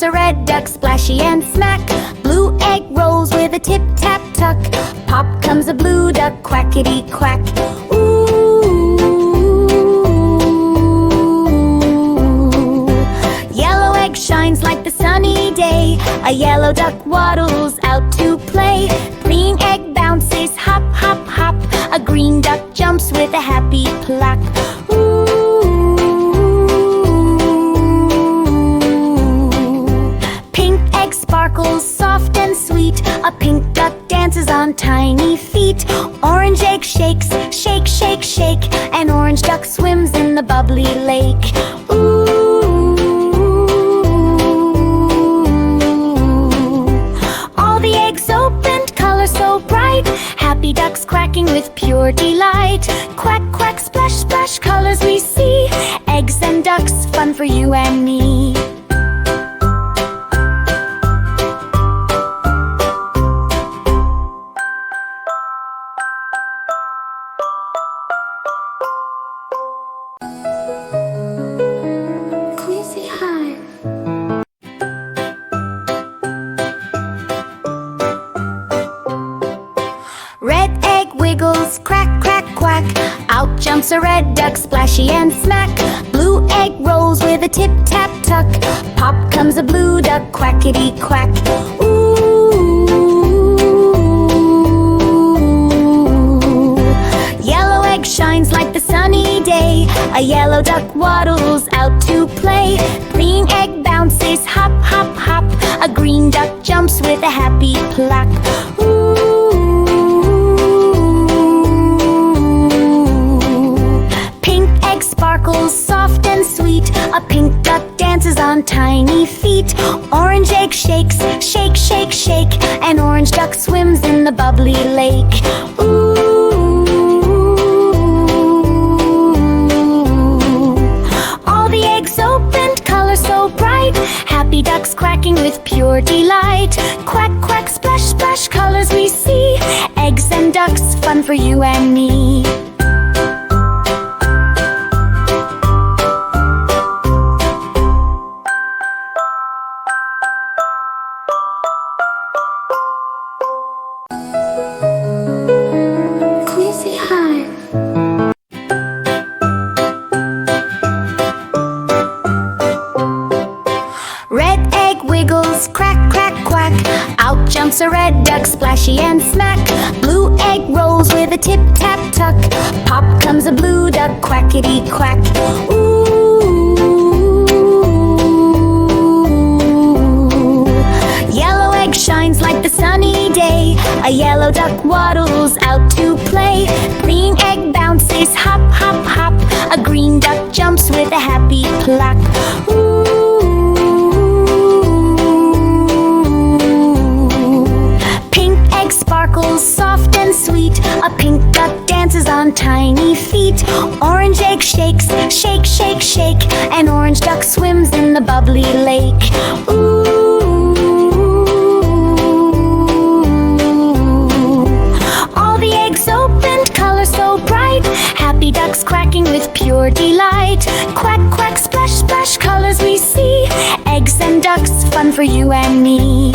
a red duck, splashy and smack. Blue egg rolls with a tip-tap-tuck. Pop comes a blue duck, quackity-quack. Ooh. Yellow egg shines like the sunny day. A yellow duck waddles out to play. Green egg bounces, hop, hop, hop. A green duck jumps with a happy pluck. Sparkles soft and sweet. A pink duck dances on tiny feet. Orange egg shakes, shake, shake, shake. An orange duck swims in the bubbly lake. Ooh. All the eggs opened, color so bright. Happy ducks quacking with pure delight. Quack, quack, splash, splash, colors we see. Eggs and ducks, fun for you and me. Red egg wiggles, crack, crack, quack. Out jumps a red duck, splashy and smack. Blue egg rolls with a tip-tap-tuck. Pop comes a blue duck, quackity-quack. Ooh. Yellow egg shines like the sunny day. A yellow duck waddles out to play. Green egg bounces, hop, hop, hop. A green duck jumps with a happy pluck. Sparkles soft and sweet. A pink duck dances on tiny feet. Orange egg shakes, shake, shake, shake. An orange duck swims in the bubbly lake. Ooh. All the eggs opened, color so bright. Happy ducks quacking with pure delight. Quack, quack, splash, splash, colors we see. Eggs and ducks, fun for you and me. A red duck, splashy and smack. Blue egg rolls with a tip-tap-tuck. Pop comes a blue duck, quackity-quack. Ooh. Yellow egg shines like the sunny day. A yellow duck waddles out to play. Green egg bounces, hop, hop, hop. A green duck jumps with a happy pluck. Ooh. Sparkles soft and sweet. A pink duck dances on tiny feet. Orange egg shakes, shake, shake, shake. An orange duck swims in the bubbly lake. Ooh. All the eggs opened, color so bright. Happy ducks quacking with pure delight. Quack, quack, splash, splash, colors we see. Eggs and ducks, fun for you and me.